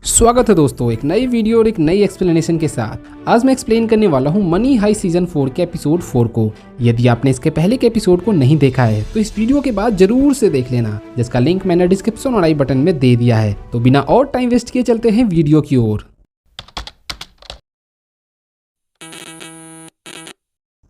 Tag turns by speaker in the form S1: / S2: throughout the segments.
S1: स्वागत है दोस्तों एक नई वीडियो और एक नई एक्सप्लेनेशन के साथ। आज मैं एक्सप्लेन करने वाला हूं मनी हाई सीजन 4 के एपिसोड 4 को। यदि आपने इसके पहले के एपिसोड को नहीं देखा है तो इस वीडियो के बाद जरूर से देख लेना, जिसका लिंक मैंने डिस्क्रिप्शन और आई बटन में दे दिया है। तो बिना और टाइम वेस्ट किए चलते हैं वीडियो की ओर।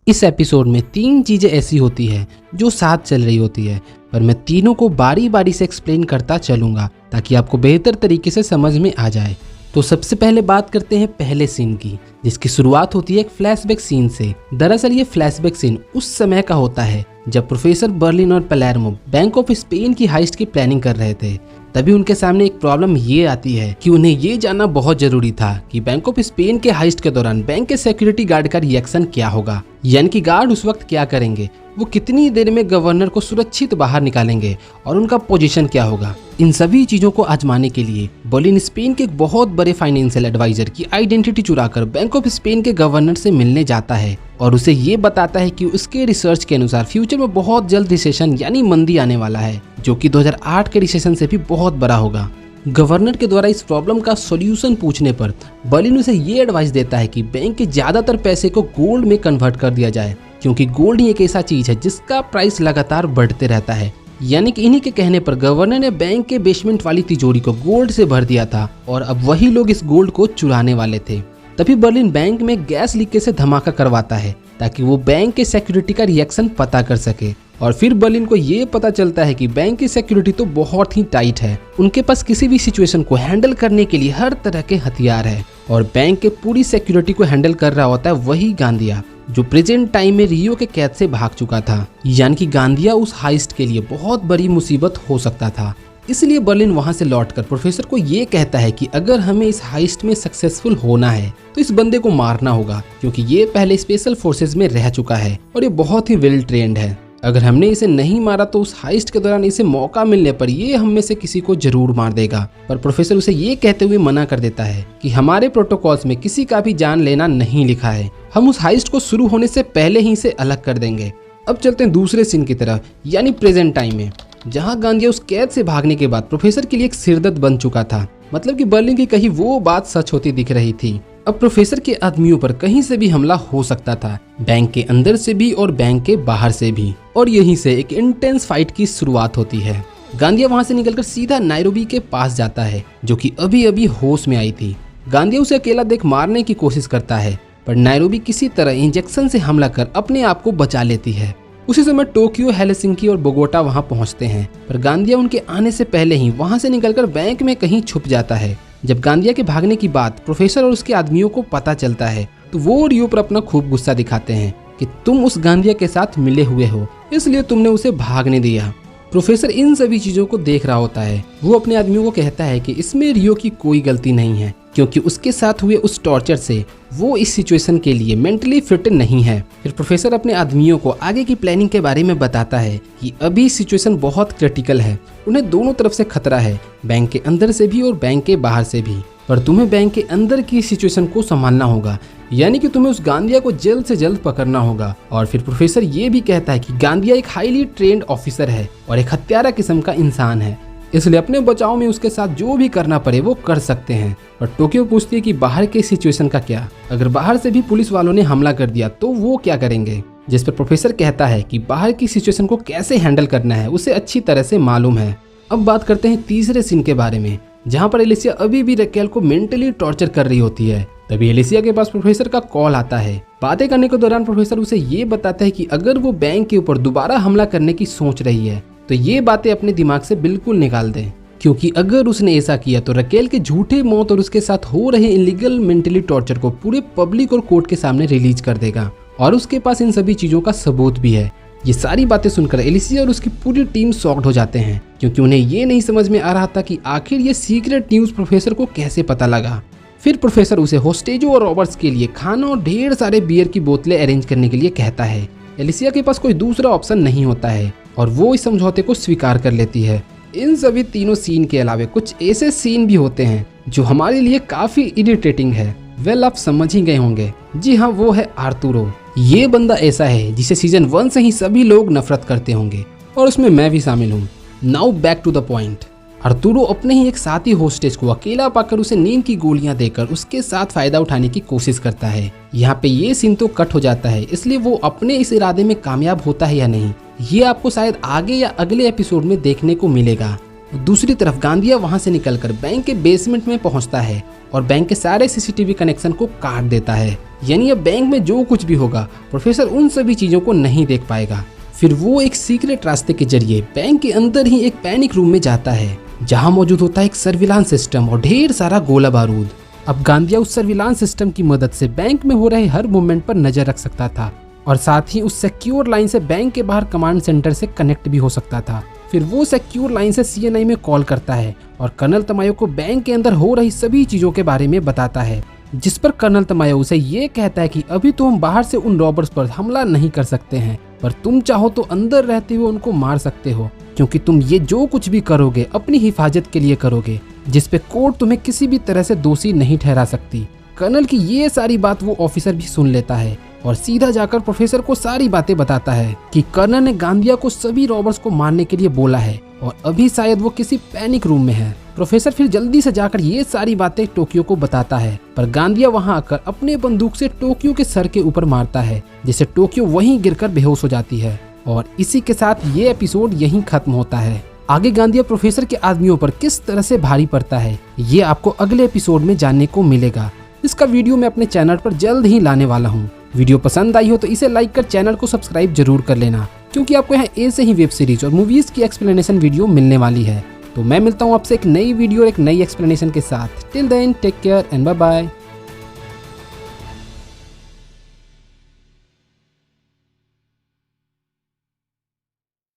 S1: इस एपिसोड में 3 चीजें ऐसी होती है जो साथ चल रही होती है, पर मैं तीनों को बारी बारी से एक्सप्लेन करता चलूंगा ताकि आपको बेहतर तरीके से समझ में आ जाए। तो सबसे पहले बात करते हैं पहले सीन की, जिसकी शुरुआत होती है एक फ्लैशबैक सीन से। दरअसल ये फ्लैशबैक सीन उस समय का होता है जब प्रोफेसर बर्लिन और पलेर्मो बैंक ऑफ स्पेन की हाइस्ट की प्लानिंग कर रहे थे। तभी उनके सामने एक प्रॉब्लम ये आती है कि उन्हें ये जानना बहुत जरूरी था कि बैंक ऑफ स्पेन के हाइस्ट के दौरान बैंक के सिक्योरिटी गार्ड का रिएक्शन क्या होगा, यानी कि गार्ड उस वक्त क्या करेंगे, वो कितनी देर में गवर्नर को सुरक्षित बाहर निकालेंगे और उनका पोजीशन क्या होगा। इन सभी चीजों को आजमाने के लिए बर्लिन स्पेन के एक बहुत बड़े फाइनेंशियल एडवाइजर की आइडेंटिटी चुराकर बैंक ऑफ स्पेन के गवर्नर से मिलने जाता है और उसे ये बताता है कि उसके रिसर्च के अनुसार फ्यूचर में बहुत जल्द रिसेशन यानी मंदी आने वाला है, जो कि 2008 के रिसेशन से भी बहुत बड़ा होगा। गवर्नर के द्वारा इस प्रॉब्लम का सॉल्यूशन पूछने पर बर्लिन उसे ये एडवाइस देता है कि बैंक के ज्यादातर पैसे को गोल्ड में कन्वर्ट कर दिया जाए, क्योंकि गोल्ड ही एक ऐसा चीज है जिसका प्राइस लगातार बढ़ते रहता है। यानी कि इन्हीं के कहने पर गवर्नर ने बैंक के बेसमेंट वाली तिजोरी को गोल्ड से भर दिया था और अब वही लोग इस गोल्ड को चुराने वाले थे। तभी बर्लिन बैंक में गैस लीकेज से धमाका करवाता है ताकि वो बैंक के सिक्योरिटी का रिएक्शन पता कर सके। और फिर बर्लिन को ये पता चलता है कि बैंक की सिक्योरिटी तो बहुत ही टाइट है, उनके पास किसी भी सिचुएशन को हैंडल करने के लिए हर तरह के हथियार है। और बैंक के पूरी सिक्योरिटी को हैंडल कर रहा होता है वही गांदिया, जो प्रेजेंट टाइम में रियो के कैद से भाग चुका था। यानी कि गांदिया उस हाइस्ट के लिए बहुत बड़ी मुसीबत हो सकता था। इसलिए बर्लिन वहां से लौटकर प्रोफेसर को ये कहता है कि अगर हमें इस हाइस्ट में सक्सेसफुल होना है तो इस बंदे को मारना होगा, क्योंकि ये पहले स्पेशल फोर्सेस में रह चुका है और ये बहुत ही वेल ट्रेंड है। अगर हमने इसे नहीं मारा तो उस हाइस्ट के दौरान इसे मौका मिलने पर ये हम में से किसी को जरूर मार देगा। पर प्रोफेसर उसे ये कहते हुए मना कर देता है कि हमारे प्रोटोकॉल्स में किसी का भी जान लेना नहीं लिखा है, हम उस हाइस्ट को शुरू होने से पहले ही इसे अलग कर देंगे। अब चलते हैं दूसरे सीन की तरफ, यानी प्रेजेंट टाइम में, जहाँ गांदिया उस कैद से भागने के बाद प्रोफेसर के लिए एक सिरदर्द बन चुका था। मतलब कि बर्लिन की कहीं वो बात सच होती दिख रही थी। अब प्रोफेसर के आदमियों पर कहीं से भी हमला हो सकता था, बैंक के अंदर से भी और बैंक के बाहर से भी। और यहीं से एक इंटेंस फाइट की शुरुआत होती है। गांदिया वहां से निकलकर सीधा नायरोबी के पास जाता है, जो कि अभी अभी होश में आई थी। गांदिया उसे अकेला देख मारने की कोशिश करता है, पर नायरोबी किसी तरह इंजेक्शन से हमला कर अपने आप को बचा लेती है। उसी समय टोक्यो, हेलसिंकी और बोगोटा वहां पहुंचते हैं, पर गांदिया उनके आने से पहले ही वहां से निकलकर बैंक में कहीं छुप जाता है। जब गांदिया के भागने की बात प्रोफेसर और उसके आदमियों को पता चलता है तो वो रियो पर अपना खूब गुस्सा दिखाते हैं कि तुम उस गांदिया के साथ मिले हुए हो, इसलिए तुमने उसे भागने दिया। प्रोफेसर इन सभी चीजों को देख रहा होता है। वो अपने आदमियों को कहता है कि इसमें रियो की कोई गलती नहीं है, क्योंकि उसके साथ हुए उस टॉर्चर से वो इस सिचुएशन के लिए मेंटली फिट नहीं है। फिर प्रोफेसर अपने आदमियों को आगे की प्लानिंग के बारे में बताता है कि अभी सिचुएशन बहुत क्रिटिकल है, उन्हें दोनों तरफ से खतरा है, बैंक के अंदर से भी और बैंक के बाहर से भी। पर तुम्हें बैंक के अंदर की सिचुएशन को संभालना होगा, यानी कि तुम्हें उस गांदिया को जल्द से जल्द पकड़ना होगा। और फिर प्रोफेसर ये भी कहता है कि गांदिया एक हाईली ट्रेंड ऑफिसर है और एक हत्यारा किस्म का इंसान है, इसलिए अपने बचाव में उसके साथ जो भी करना पड़े वो कर सकते हैं। और टोक्यो पूछती है कि बाहर के सिचुएशन का क्या, अगर बाहर से भी पुलिस वालों ने हमला कर दिया तो वो क्या करेंगे। जिस पर प्रोफेसर कहता है कि बाहर की सिचुएशन को कैसे हैंडल करना है उसे अच्छी तरह से मालूम है। अब बात करते हैं तीसरे सीन के बारे में, जहाँ पर एलिसिया अभी भी रकेल को मेंटली टॉर्चर कर रही होती है। तभी एलिसिया के पास प्रोफेसर का कॉल आता है। बातें करने के दौरान प्रोफेसर उसे ये बताता है कि अगर वो बैंक के ऊपर दोबारा हमला करने की सोच रही है तो ये बातें अपने दिमाग से बिल्कुल निकाल दें, क्योंकि अगर उसने ऐसा किया तो रकेल के झूठे मौत और उसके साथ हो रहे इलीगल मेंटली टॉर्चर को पूरे पब्लिक और कोर्ट के सामने रिलीज कर देगा, और उसके पास इन सभी चीजों का सबूत भी है। ये सारी बातें सुनकर एलिसिया और उसकी पूरी टीम शॉक्ड हो जाते हैं, क्योंकि उन्हें ये नहीं समझ में आ रहा था कि आखिर ये सीक्रेट न्यूज़ प्रोफेसर को कैसे पता लगा। फिर प्रोफेसर उसे होस्टेजों और रॉबर्ट्स के लिए खाना और ढेर सारे बियर की बोतलें अरेंज करने के लिए कहता है। एलिसिया के पास कोई दूसरा ऑप्शन नहीं होता है और वो इस समझौते को स्वीकार कर लेती है। इन सभी तीनों सीन के अलावा कुछ ऐसे सीन भी होते हैं जो हमारे लिए काफी इरिटेटिंग है। वेल, आप समझ ही गए होंगे। जी हाँ, वो है आर्तुरो। ये बंदा ऐसा है जिसे सीजन 1 से ही सभी लोग नफरत करते होंगे और उसमें मैं भी शामिल हूँ। Now back to the point. Arturo अपने ही एक साथी होस्टेज को अकेला पाकर उसे नींद की गोलियां देकर उसके साथ फायदा उठाने की कोशिश करता है। यहाँ पे ये सीन तो कट हो जाता है, इसलिए वो अपने इस इरादे में कामयाब होता है या नहीं, ये आपको शायद आगे या अगले एपिसोड में देखने को मिलेगा। दूसरी तरफ गांदिया वहां से निकलकर बैंक के बेसमेंट में पहुंचता है और बैंक के सारे सीसीटीवी कनेक्शन को काट देता है। यानी अब बैंक में जो कुछ भी होगा प्रोफेसर उन सभी चीजों को नहीं देख पाएगा। फिर वो एक सीक्रेट रास्ते के जरिए बैंक के अंदर ही एक पैनिक रूम में जाता है जहां मौजूद होता है एक सर्विलांस सिस्टम और ढेर सारा गोला बारूद। अब गांदिया उस सर्विलांस सिस्टम की मदद से बैंक में हो रहे हर मूवमेंट पर नजर रख सकता था और साथ ही उस सिक्योर लाइन से बैंक के बाहर कमांड सेंटर से कनेक्ट भी हो सकता था। फिर वो सिक्योर लाइन से सीएनआई में कॉल करता है और कर्नल तमायो को बैंक के अंदर हो रही सभी चीजों के बारे में बताता है, जिस पर कर्नल तमायो उसे ये कहता है कि अभी तो हम बाहर से उन रॉबर्स पर हमला नहीं कर सकते हैं, पर तुम चाहो तो अंदर रहते हुए उनको मार सकते हो, क्योंकि तुम ये जो कुछ भी करोगे अपनी हिफाजत के लिए करोगे, जिस पे कोर्ट तुम्हें किसी भी तरह से दोषी नहीं ठहरा सकती। कर्नल की ये सारी बात वो ऑफिसर भी सुन लेता है और सीधा जाकर प्रोफेसर को सारी बातें बताता है कि कर्नल ने गांदिया को सभी रॉबर्स को मारने के लिए बोला है और अभी शायद वो किसी पैनिक रूम में है। प्रोफेसर फिर जल्दी से जाकर ये सारी बातें टोक्यो को बताता है, पर गांदिया वहां आकर अपने बंदूक से टोक्यो के सर के ऊपर मारता है, जिससे टोक्यो वहीं गिरकर बेहोश हो जाती है। और इसी के साथ ये एपिसोड यहीं खत्म होता है। आगे गांदिया प्रोफेसर के आदमियों पर किस तरह से भारी पड़ता है ये आपको अगले एपिसोड में जानने को मिलेगा। इसका वीडियो मैं अपने चैनल पर जल्द ही लाने वाला हूँ। वीडियो पसंद आई हो तो इसे लाइक कर चैनल को सब्सक्राइब जरूर कर लेना, क्योंकि आपको यहाँ ऐसे ही वेब सीरीज और मूवीज की एक्सप्लेनेशन वीडियो मिलने वाली है। तो मैं मिलता हूँ आपसे एक नई वीडियो और एक नई एक्सप्लेनेशन के साथ। Till then take care and bye bye.